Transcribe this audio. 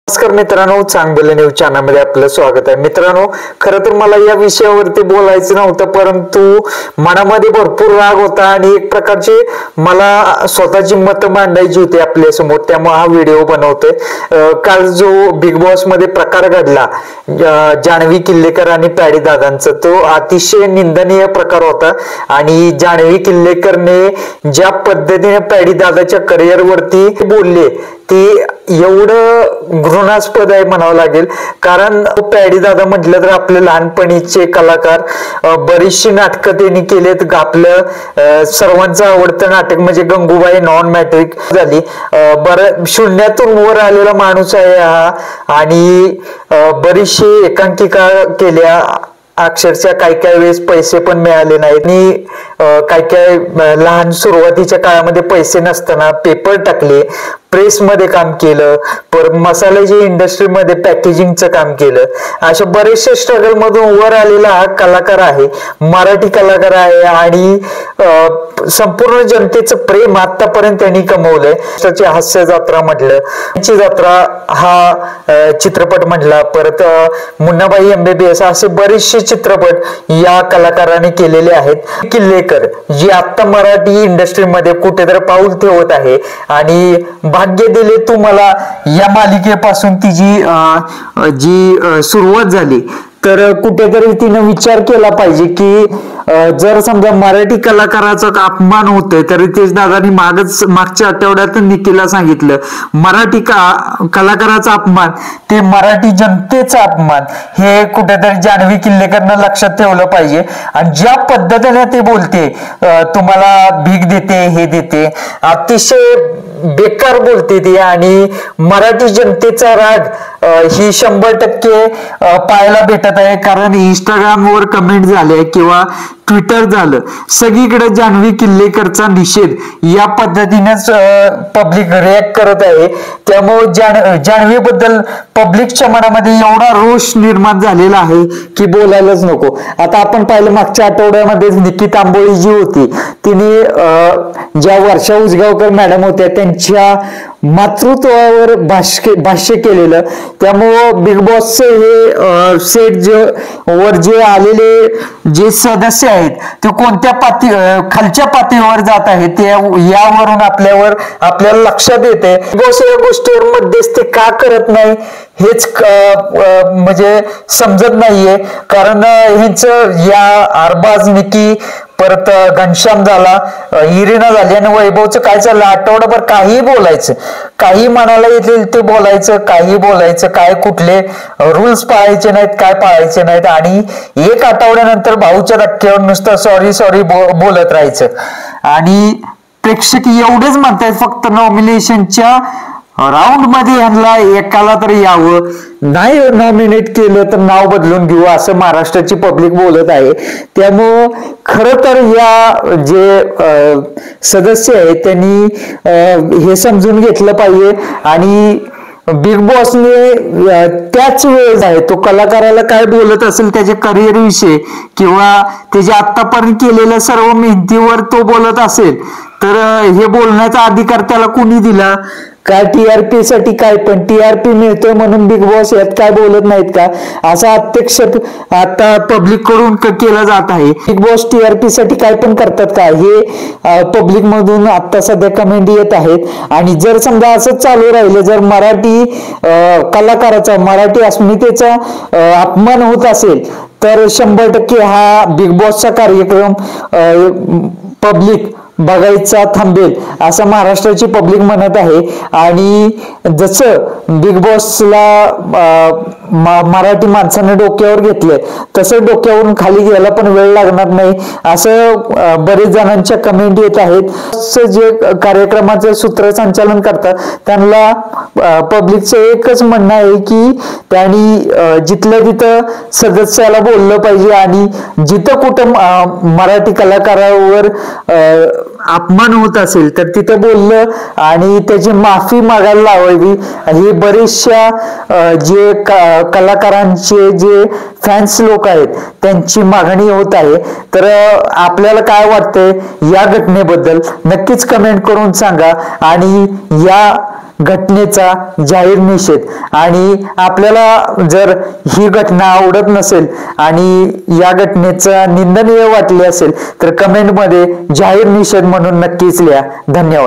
नमस्कार मित्रांनो, चांगलं न्यूज चॅनलमध्ये आपलं स्वागत आहे. मित्रांनो, खरं तर मला या विषयावरती बोलायचं नव्हतं, परंतु मनामध्ये भरपूर राग होता आणि एक प्रकारचे मला स्वतःची मतं मांडायची होती आपल्या समोर, त्यामुळे हा व्हिडिओ बनवतोय. काल जो बिग बॉस मध्ये प्रकार घडला जान्हवी किल्लेकर आणि पॅडी दादांचा, तो अतिशय निंदनीय प्रकार होता. आणि जान्हवी किल्लेकरने ज्या पद्धतीने पॅडी दादाच्या करिअर वरती बोलले ते एवढं घृणास्पद आहे म्हणावं लागेल. कारण पॅडी दादा म्हटलं तर आपले लहानपणीचे कलाकार, बरीचशी नाटकं त्यांनी केलेत. आपलं सर्वांचं आवडतं नाटक म्हणजे गंगूबाई नॉन मॅट्रिक झाली. बरं, शून्यातून वर आलेला माणूस आहे हा. आणि बरीचशी एकांकिका केल्या, अक्षरशः काही वेळेस पैसे पण मिळाले नाहीत. आणि काही लहान सुरुवातीच्या काळामध्ये पैसे नसताना पेपर टाकले, प्रेस मध्ये काम केलं, परत मसाल्याची इंडस्ट्रीमध्ये पॅकेजिंगचं काम केलं. अशा बरेचशा स्ट्रगल मधून वर आलेला हा कलाकार आहे, मराठी कलाकार आहे. आणि संपूर्ण जनतेचं प्रेम आतापर्यंत त्यांनी कमवलंय. हास्य जत्रा म्हटलं, जत्रा हा चित्रपट म्हटला, परत मुन्नाबाई MBBS, असे बरेचसे चित्रपट या कलाकाराने केलेले आहेत. किल्लेकर जी आता मराठी इंडस्ट्रीमध्ये कुठेतरी पाऊल ठेवत आहे. आणि भाग्य दिले तू मला या मालिकेपासून तिची जी सुरुवात झाली, तर कुठेतरी तिने विचार केला पाहिजे की जर समजा मराठी कलाकाराचा अपमान होतोय तर रितेश दादांनी मागच्या आठवड्यात निकीला सांगितलं, मराठी कलाकाराचा अपमान ते मराठी जनतेचा अपमान, हे कुठेतरी जान्हवी किल्लेकरनं लक्षात ठेवलं पाहिजे. आणि ज्या पद्धतीने ते बोलते, तुम्हाला भीक देते, हे देते, अतिशय बेकार बोलते ती. आणि मराठी जनतेचा राग ही 100% पाहायला भेटत आहे. कारण इंस्टाग्रामवर कमेंट झाले किंवा ट्विटर झालं, सगळीकडे जान्हवी किल्लेकरचा निषेध या पद्धतीनेच पब्लिक रिॲक्ट करत आहे. त्यामुळे जान्हवी बद्दल पब्लिकच्या मनामध्ये एवढा रोष निर्माण झालेला आहे की बोलायलाच नको. आता आपण पाहिलं मागच्या आठवड्यामध्ये निकी तांबोळी जी होती, तिने ज्या वर्षा उसगावकर मॅडम होत्या त्यांच्या मातृत्वावर भाष्य केलेलं. त्यामुळं बिग बॉसचे हे सेट वर जे आलेले जे सदस्य आहेत ते कोणत्या खालच्या पातळीवर जात आहेत ते यावरून आपल्याला लक्षात येते. बिग बॉस या गोष्टीवर मध्यस्थी का करत नाही हेच म्हणजे समजत नाहीये. कारण ह्यांचं या अरबाज, निकी, परत घनश्याम झाला, इरिना झाली आणि वैभवचं काय चाललं, आठवडाभर काही बोलायचं, काही मनाला येतील ते बोलायचं, काही बोलायचं, काय कुठले रूल्स पाळायचे नाहीत, काय पाळायचे नाहीत. आणि एक आठवड्यानंतर भाऊच्या धक्क्यावर नुसतं सॉरी बोलत राहायचं. आणि प्रेक्षक एवढेच म्हणतायत फक्त नॉमिनेशनच्या राऊंड मध्ये यांना एकाला तरी यावं, नाही नॉमिनेट केलं तर नाव बदलून घेऊ असं महाराष्ट्राची पब्लिक बोलत आहे. त्यामुळं खरं तर या जे सदस्य आहेत त्यांनी हे समजून घेतलं पाहिजे. आणि बिग बॉसने त्याच वेळेस आहे तो कलाकाराला काय बोलत असेल त्याच्या करिअर विषयी किंवा त्याच्या आतापर्यंत केलेल्या सर्व मेहनतीवर तो बोलत असेल तर हे बोलण्याचा अधिकार त्याला कोणी दिला? काय TRP साठी काय पण TRP मिळतोय म्हणून बिग बॉस यात काय बोलत नाहीत का, असा आक्षेप आता पब्लिक कडून केला जात आहे. बिग बॉस TRP साठी काय पण करतात का, हे पब्लिक मधून आता सध्या कमेंट येत आहेत. आणि जर समजा असंच चालू राहिलं, जर मराठी कलाकाराचा, मराठी अस्मितेचा अपमान होत असेल तर 100% हा बिग बॉसचा कार्यक्रम पब्लिक बघायचा थांबेल असं महाराष्ट्राची पब्लिक म्हणत आहे. आणि जसं बिग बॉसला मराठी माणसाने डोक्यावर घेतलंय तसं डोक्यावरून खाली घ्यायला पण वेळ लागणार नाही असं बरेच जणांच्या कमेंट येत आहेत. जे कार्यक्रमाचं सूत्रसंचालन करतात त्यांना पब्लिकचं एकच म्हणणं आहे की त्यांनी जिथलं तिथं सदस्याला बोललं पाहिजे. आणि जिथं कुठं मराठी कलाकारावर अपमान होत असेल तर तिथं बोललं आणि त्याची माफी मागायला लावावी. ही बरेचशा जे कलाकारांचे जे फॅन्स लोक आहेत त्यांची मागणी होत आहे. तर आपल्याला काय वाटतंय या घटनेबद्दल नक्कीच कमेंट करून सांगा. आणि या घटनेचा जाहीर निषेध। आणि आपल्याला जर ही घटना आवडत नसेल आणि या घटनेचा निंदनीय वाटले असेल तर कमेंटमध्ये जाहीर निषेध म्हणून नक्कीच लिहा। धन्यवाद।